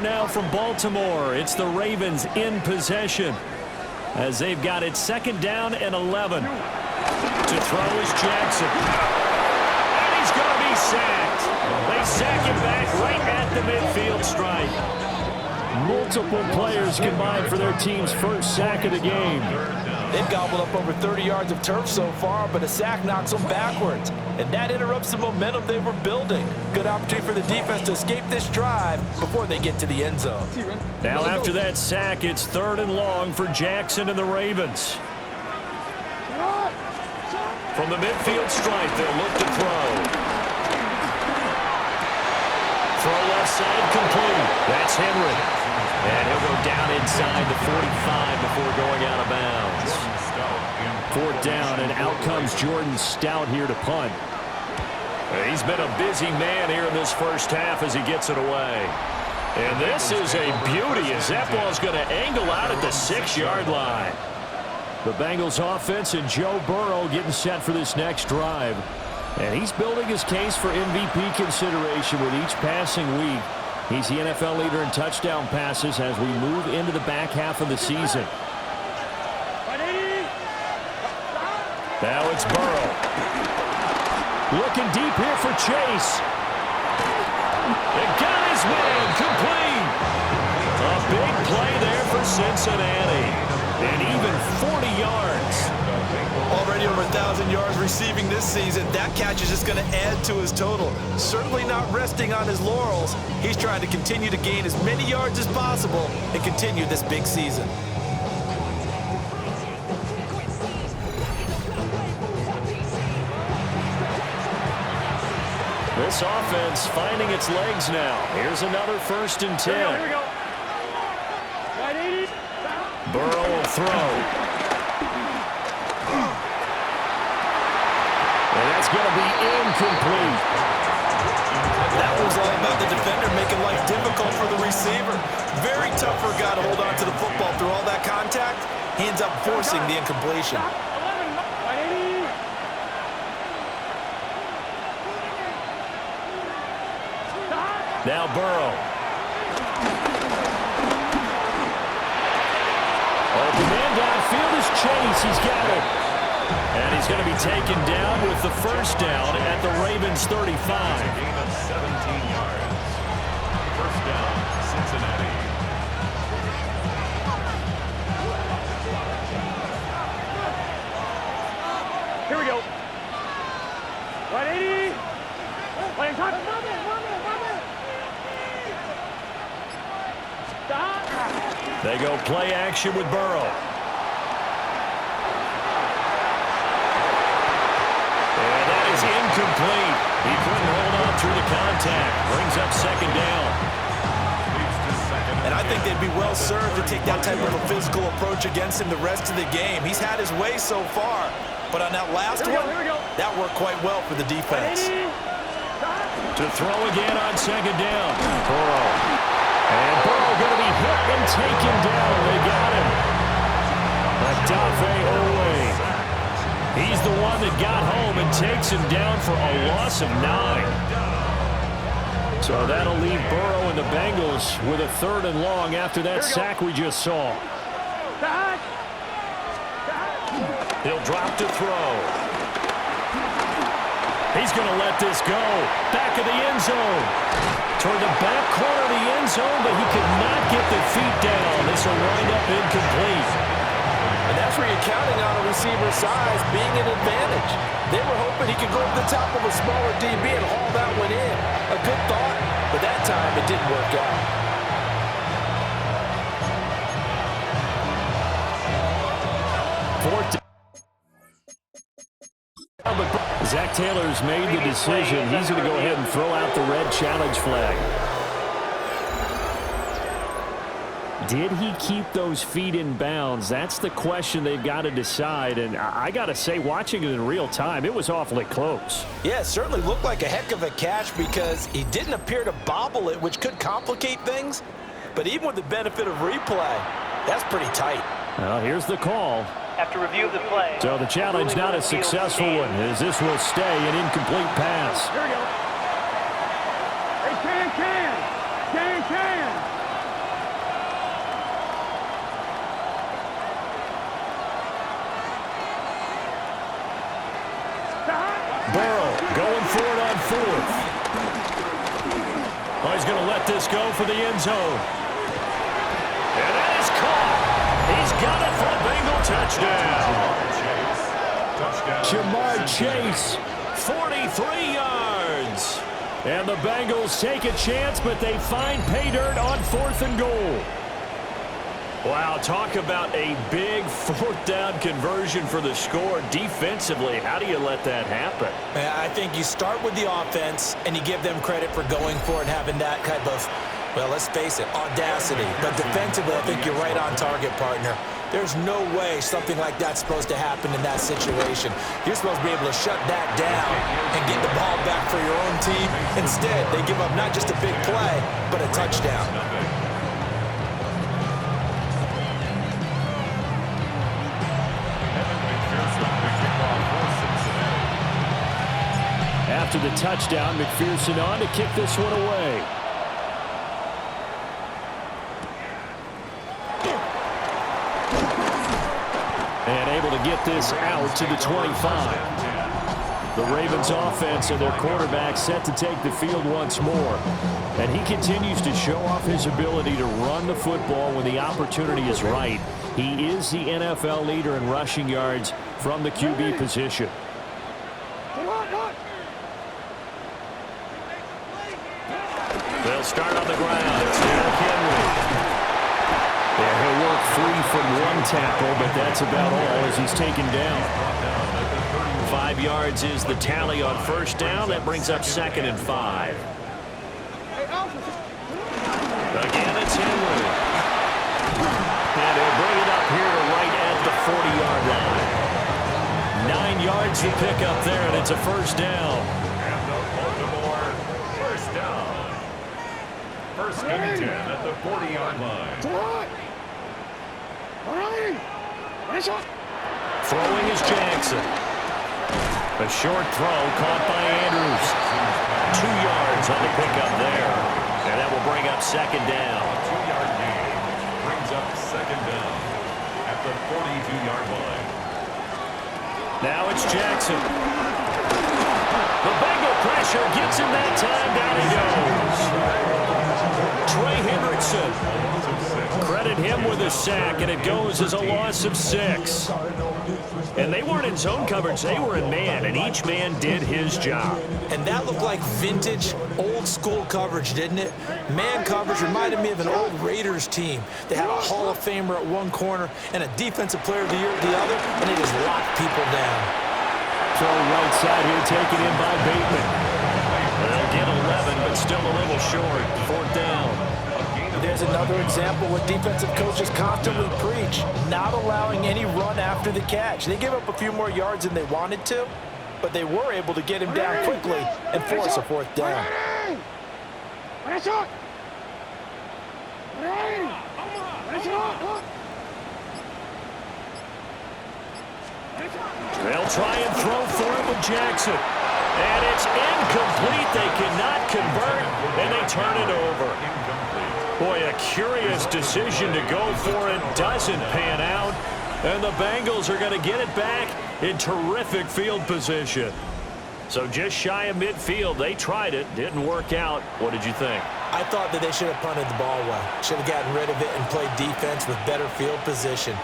corner now from Baltimore. It's the Ravens in possession as they've got it 2nd down and 11. To throw is Jackson. And he's going to be sacked. They sack him back right at the midfield stripe. Multiple players combined for their team's first sack of the game. They've gobbled up over 30 yards of turf so far, but a sack knocks them backwards. And that interrupts the momentum they were building. Good opportunity for the defense to escape this drive before they get to the end zone. Now after that sack, it's 3rd and long for Jackson and the Ravens. From the midfield stripe, they'll look to throw. Throw left side complete. That's Henry. And he'll go down inside the 45 before going out of bounds. 4th down, and out comes Jordan Stout here to punt. He's been a busy man here in this first half as he gets it away. And this is a beauty as that ball's going to angle out at the 6-yard line. The Bengals offense and Joe Burrow getting set for this next drive. And he's building his case for MVP consideration with each passing week. He's the NFL leader in touchdown passes as we move into the back half of the season. Now it's Burrow. Looking deep here for Chase. It got his man complete. A big play there for Cincinnati. And even 40 yards. Already over 1,000 yards receiving this season. That catch is just going to add to his total. Certainly not resting on his laurels. He's trying to continue to gain as many yards as possible and continue this big season. This offense finding its legs now. Here's another 1st and 10. Here we go. Burrow will throw. And that's going to be incomplete. That was all about the defender making life difficult for the receiver. Very tough for a guy to hold on to the football through all that contact. He ends up forcing the incompletion. Now Burrow. The man downfield is Chase. He's got it. And he's going to be taken down with the 1st down at the Ravens 35. Gain of 17 yards. 1st down, Cincinnati. Here we go. 180. Playing time. They go play action with Burrow. And that is incomplete. He couldn't hold on through the contact. Brings up 2nd down. And I think they'd be well served to take that type of a physical approach against him the rest of the game. He's had his way so far. But on that last one, that worked quite well for the defense. To throw again on 2nd down. Burrow. And Burrow going to be hit and taken down. They got him. Adafe Owe. He's the one that got home and takes him down for a loss of 9. So that'll leave Burrow and the Bengals with a 3rd and long after that sack we just saw. He'll drop to throw. He's going to let this go. Back of the end zone. Toward the back corner of the end zone, but he could not get the feet down. This will wind up incomplete. And that's where you're counting on a receiver's size being an advantage. They were hoping he could go to the top of a smaller DB and haul that one in. A good thought, but that time it didn't work out. Zach Taylor's made the decision. He's going to go ahead and throw out the red challenge flag. Did he keep those feet in bounds? That's the question they've got to decide. And I got to say, watching it in real time, it was awfully close. Yeah, it certainly looked like a heck of a catch because he didn't appear to bobble it, which could complicate things. But even with the benefit of replay, that's pretty tight. Well, here's the call. After review of the play. So the challenge not a successful one, as this will stay an incomplete pass. Here we go. Hey, can. this go for the end zone. And that is caught. He's got it for a Bengal touchdown. Jamar Chase, 43 yards. And the Bengals take a chance, but they find pay dirt on 4th and goal. Wow, talk about a big 4th down conversion for the score. Defensively, how do you let that happen? I think you start with the offense, and you give them credit for going for it and having that type of, well, let's face it, audacity. But defensively, I think you're right on target, partner. There's no way something like that's supposed to happen in that situation. You're supposed to be able to shut that down and get the ball back for your own team. Instead, they give up not just a big play, but a touchdown. After the touchdown, McPherson on to kick this one away. And able to get this out to the 25. The Ravens offense and their quarterback set to take the field once more. And he continues to show off his ability to run the football when the opportunity is right. He is the NFL leader in rushing yards from the QB position. They'll start on the ground. It's Derrick Henry. Yeah, he'll work free from one tackle, but that's about all as he's taken down. 5 yards is the tally on 1st down. That brings up 2nd and 5. Again, it's Henry. And he'll bring it up here to right at the 40-yard line. 9 yards to pick up there, and it's a 1st down. And the Baltimore 1st down. 1st and 10 at the 40-yard line. Throwing is Jackson. A short throw caught by Andrews. 2 yards on the pickup there. And that will bring up 2nd down. 2-yard gain brings up 2nd down at the 42-yard line. Now it's Jackson. The Bengal pressure gets him that time. Down he goes. Trey Hendrickson. Credit him with a sack, and it goes as a loss of 6. And they weren't in zone coverage. They were in man, and each man did his job. And that looked like vintage, old-school coverage, didn't it? Man coverage reminded me of an old Raiders team. They had a Hall of Famer at one corner and a Defensive Player of the Year at the other, and they just locked people down. Throw right side here taken in by Bateman. They'll get 11, but still a little short. 4th down. There's another example what defensive coaches constantly preach, not allowing any run after the catch. They gave up a few more yards than they wanted to, but they were able to get him down quickly and force a 4th down. They'll try and throw for it with Jackson. And it's incomplete. They cannot convert, and they turn it over. Boy, a curious decision to go for it. Doesn't pan out. And the Bengals are going to get it back in terrific field position. So just shy of midfield. They tried it. Didn't work out. What did you think? I thought that they should have punted the ball well. Should have gotten rid of it and played defense with better field position.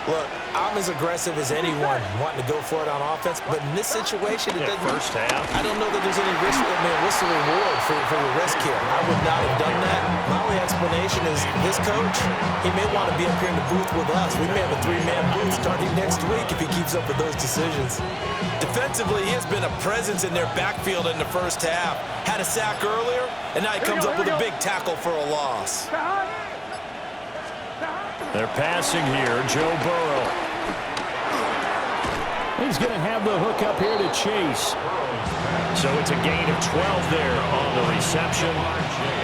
Look, I'm as aggressive as anyone wanting to go for it on offense, but in this situation, it doesn't. First half. I don't know that there's any risk. I mean, what's the reward for your risk here? I would not have done that. My only explanation is this coach, he may want to be up here in the booth with us. We may have a 3-man booth starting next week if he keeps up with those decisions. Defensively, he has been a presence in their backfield in the first half. Had a sack earlier, and now he comes up with a big tackle for a loss. They're passing here, Joe Burrow. He's going to have the hook up here to Chase. So it's a gain of 12 there on the reception.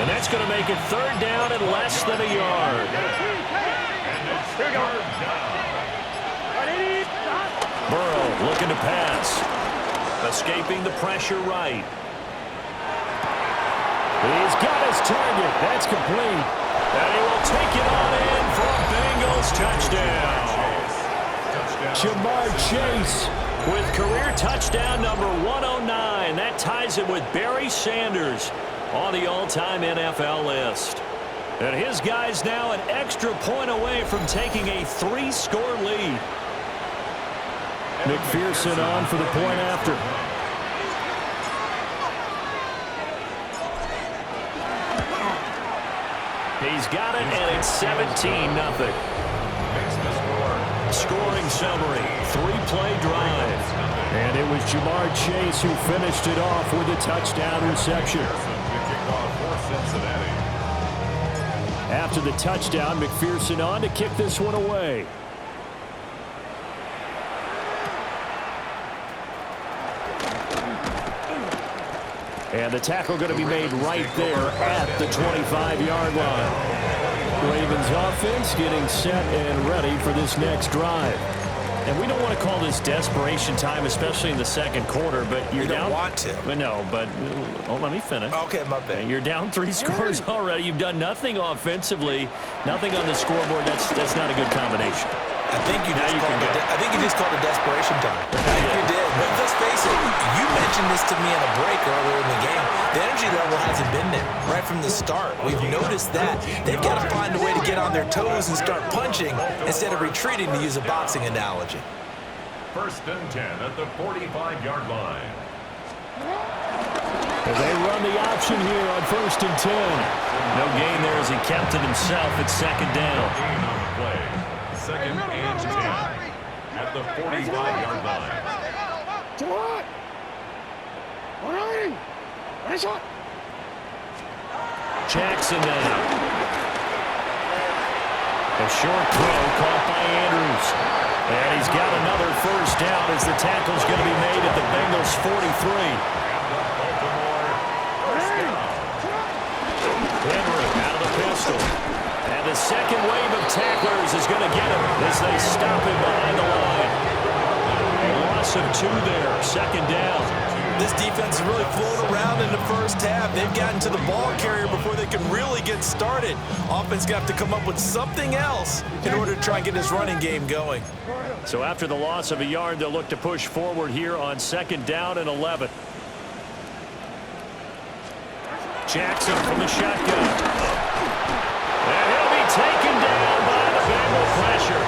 And that's going to make it 3rd down and less than a yard. Burrow looking to pass. Escaping the pressure right. He's got his target. That's complete. And he will take it on in for a Bengals touchdown. Jamar Chase with career touchdown number 109. That ties him with Barry Sanders on the all-time NFL list. And his guy's now an extra point away from taking a 3-score lead. McPherson on for the point after. He's got it, and it's 17-0. Scoring summary, 3-play drive. And it was Jamar Chase who finished it off with a touchdown reception. After the touchdown, McPherson on to kick this one away. And the tackle going to be made right there at the 25-yard line. Ravens offense getting set and ready for this next drive. And we don't want to call this desperation time, especially in the second quarter, but you're down. You don't want to. But no, but let me finish. Okay, my bad. You're down 3 scores already. You've done nothing offensively, nothing on the scoreboard. That's not a good combination. I think you just called it desperation time. I think you did. But let's face it, you mentioned this to me in a break earlier in the game. The energy level hasn't been there right from the start. We've noticed that. They've got to find a way to get on their toes and start punching instead of retreating, to use a boxing analogy. 1st and 10 at the 45-yard line. As they run the option here on 1st and 10. No gain there as he kept it himself at 2nd down. Gain on the play. 2nd and 10 at the 45-yard line. Jackson now. A short throw caught by Andrews. And he's got another 1st down as the tackle's going to be made at the Bengals 43. Henry out of the pistol. And the second wave of tacklers is going to get him as they stop him behind the line. A loss of 2 there, 2nd down. This defense is really flown around in the first half. They've gotten to the ball carrier before they can really get started. Offense got to come up with something else in order to try and get this running game going. So after the loss of a yard, they'll look to push forward here on 2nd down and 11. Jackson from the shotgun. And he'll be taken down by the Bengal pressure.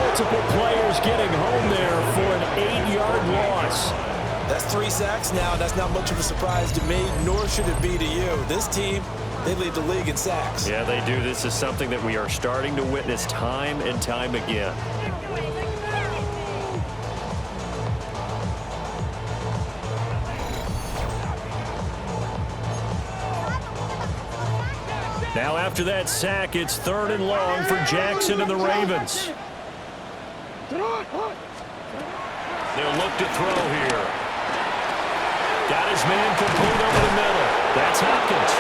Multiple players getting home there for an 8-yard loss. That's 3 sacks now. That's not much of a surprise to me, nor should it be to you. This team, they lead the league in sacks. Yeah, they do. This is something that we are starting to witness time and time again. Now after that sack, it's 3rd and long for Jackson and the Ravens. They'll look to throw here. Got his man complete over the middle. That's Hopkins.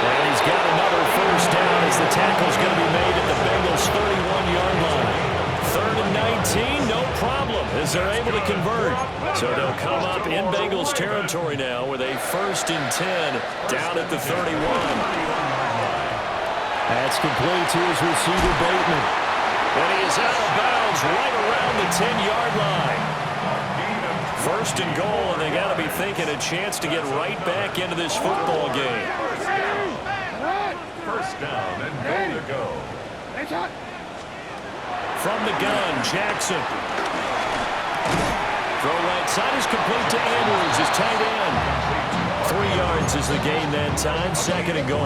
And he's got another 1st down as the tackle's going to be made at the Bengals 31-yard line. 3rd and 19, no problem as they're able to convert. So they'll come up in Bengals territory now with a 1st and 10 down at the 31. That's complete to his receiver, Bateman. And he is out of bounds right around the 10-yard line. 1st and goal, and they got to be thinking a chance to get right back into this football game. 1st down and goal to go. From the gun, Jackson. Throw right side is complete to Andrews, his tight end. 3 yards is the gain that time, 2nd and goal.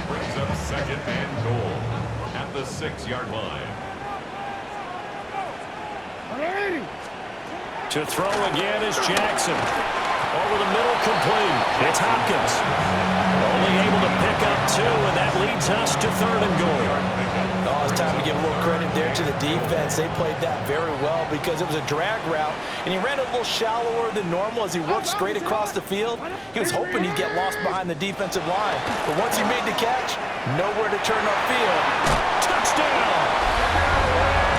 Brings up 2nd and goal at the 6-yard line. To throw again is Jackson. Over the middle, complete. It's Hopkins. Only able to pick up 2, and that leads us to 3rd and goal. Oh, it's time to give a little credit there to the defense. They played that very well because it was a drag route, and he ran a little shallower than normal as he worked straight across the field. He was hoping he'd get lost behind the defensive line, but once he made the catch, nowhere to turn upfield. Touchdown!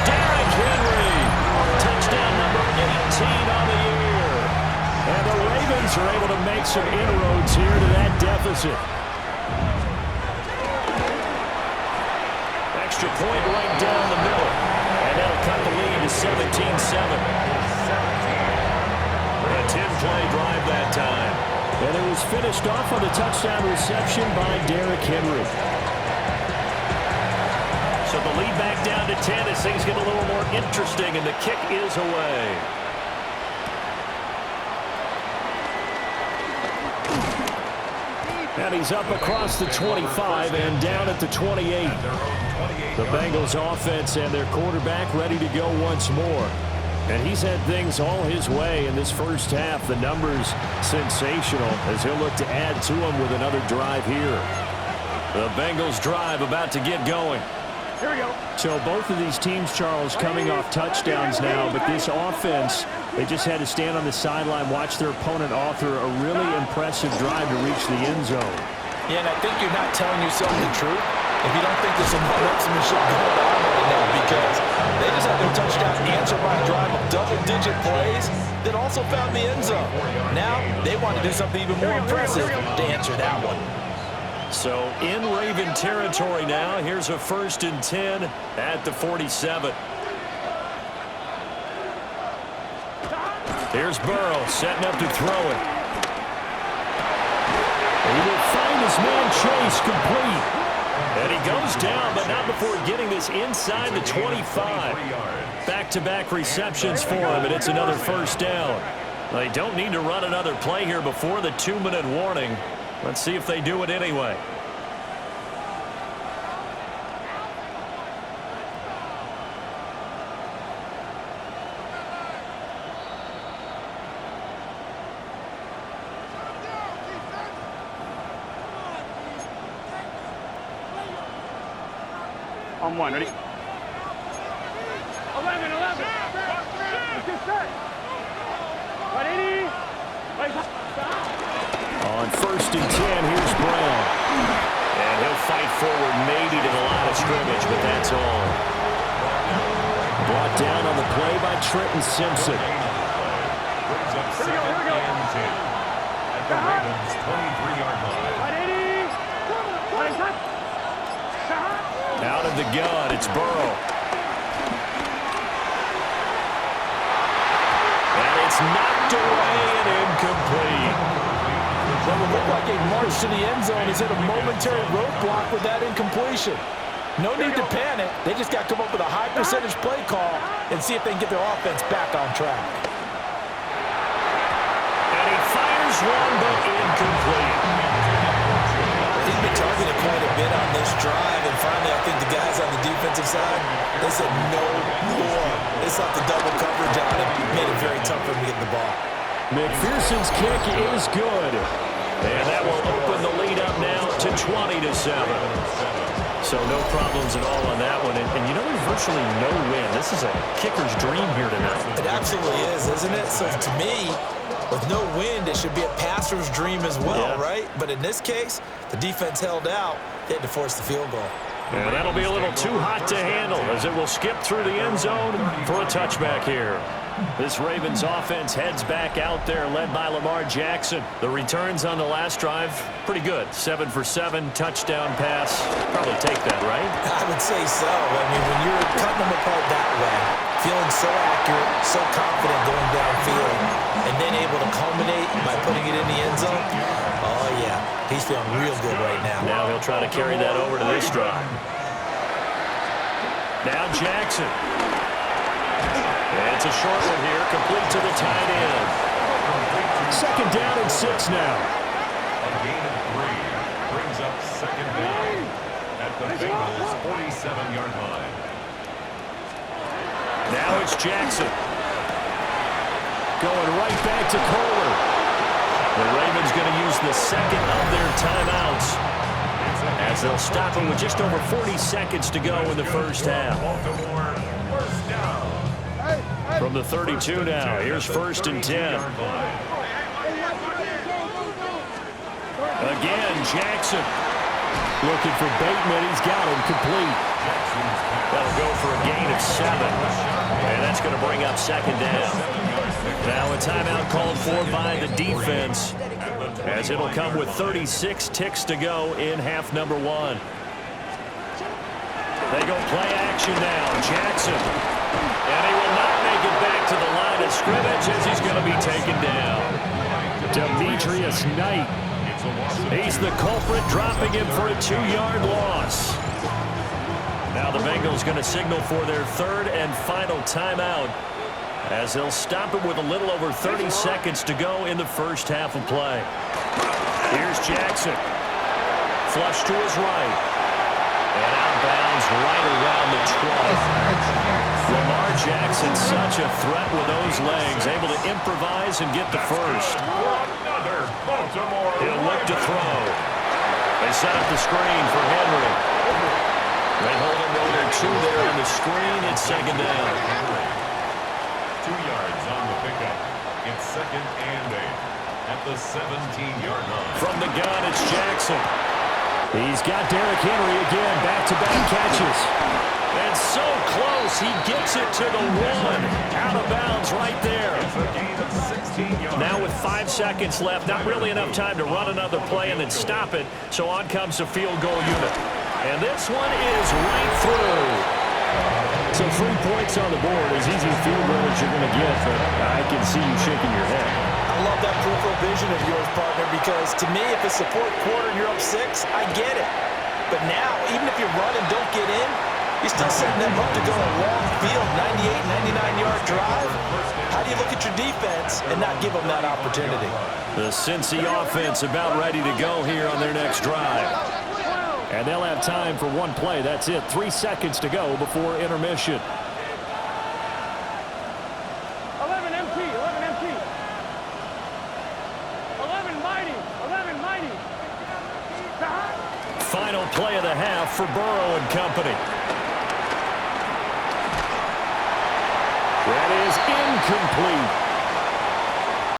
Derrick Henry. Touchdown number 18 on the year. And the Ravens are able to make some inroads here to that deficit. Extra point right down the middle. And that'll cut the lead to 17-7. 10-play drive that time. And it was finished off on the touchdown reception by Derrick Henry. So the lead back down to 10 as things get a little more interesting, and the kick is away. And he's up across the 25 and down at the 28. The Bengals offense and their quarterback ready to go once more. And he's had things all his way in this first half. The numbers sensational as he'll look to add to them with another drive here. The Bengals drive about to get going. Here we go. So both of these teams, Charles, coming off touchdowns now, but this offense, they just had to stand on the sideline, watch their opponent author a really impressive drive to reach the end zone. Yeah, and I think you're not telling yourself the truth if you don't think there's some marksmanship going on right now, because they just had their touchdown answered by a drive of double-digit plays that also found the end zone. Now they want to do something even more impressive to answer that one. So in Raven territory now, here's a 1st and 10 at the 47. Here's Burrow setting up to throw it. He will find his man Chase complete. And he goes down, but not before getting this inside the 25. Back-to-back receptions for him, and it's another 1st down. They don't need to run another play here before the 2-minute warning. Let's see if they do it anyway. On one, ready? 11, 11. Let's get set. 180. On 1st and 10, here's Brown. And he'll fight forward maybe to the line of scrimmage, but that's all. Brought down on the play by Trenton Simpson. Brings up 2nd and 10 at the Ravens' 23-yard line. 180. Out of the gun, it's Burrow. And it's knocked away and incomplete. That would look like a march to the end zone has hit a momentary roadblock with that incompletion. No need to panic. They just got to come up with a high percentage play call and see if they can get their offense back on track. And he fires one, but incomplete. He's been targeted quite a bit on this drive, and finally I think the guys on the defensive side, they said no more. They sought the double coverage on him, made it very tough for him to get the ball. McPherson's kick is good. And that will open the lead up now to 20-7. So no problems at all on that one. And you know, there's virtually no win. This is a kicker's dream here tonight. It absolutely is, isn't it? So to me, with no wind, it should be a passer's dream as well, right? But in this case, the defense held out. They had to force the field goal. And that'll be a little too hot to handle as it will skip through the end zone for a touchback here. This Ravens offense heads back out there, led by Lamar Jackson. The returns on the last drive, pretty good. 7 for 7, touchdown pass. Probably take that, right? I would say so. I mean, when you're cutting them apart that way, feeling so accurate, so confident going downfield, and then able to culminate by putting it in the end zone, oh, yeah, he's feeling real good right now. Now he'll try to carry that over to this drive. Now Jackson. It's a short one here, complete to the tight end. 2nd down and 6 now. A gain of 3 brings up 2nd down at the Bengals' 47-yard line. Now it's Jackson. Going right back to Kohler. The Ravens going to use the 2nd of their timeouts as they'll stop him with just over 40 seconds to go in the first half. Baltimore, 1st down. From the 32 now, here's 1st and 10. Again, Jackson looking for Bateman. He's got him complete. That'll go for a gain of 7. And that's going to bring up 2nd down. Now a timeout called for by the defense as it'll come with 36 ticks to go in half number 1. They go play action now. Jackson. And he will not make it back to the line of of scrimmage as he's going to be taken down. Demetrius Knight. He's the culprit, dropping him for a 2-yard loss. Now the Bengals going to signal for their third and final timeout, as they'll stop it with a little over 30 seconds to go in the first half of play. Here's Jackson. Flush to his right. And out of bounds right around the 12. Lamar Jackson, such a threat with those legs, able to improvise and get the first. He'll look to throw. They set up the screen for Henry. They hold him over 2 there on the screen. It's second down. 2 yards on the pickup. It's second and 8 at the 17-yard line. From the gun, it's Jackson. He's got Derrick Henry again, back-to-back catches. And so close, he gets it to the 1. Out of bounds right there. It's a gain of 16 yards. Now with 5 seconds left, not really enough time to run another play and then stop it. So on comes the field goal unit. And this one is right through. So 3 points on the board, as easy a field goal as you're going to get, but I can see you shaking your head. I love that peripheral vision of yours, partner, because to me, if it's the 4th quarter and you're up 6, I get it. But now, even if you run and don't get in, you're still setting them up to go a long field, 98, 99-yard drive. How do you look at your defense and not give them that opportunity? The Cincy offense about ready to go here on their next drive. And they'll have time for 1 play. That's it. 3 seconds to go before intermission. 11 MT, 11 MT. 11 mighty, 11 mighty. Final play of the half for Burrow and company. That is incomplete.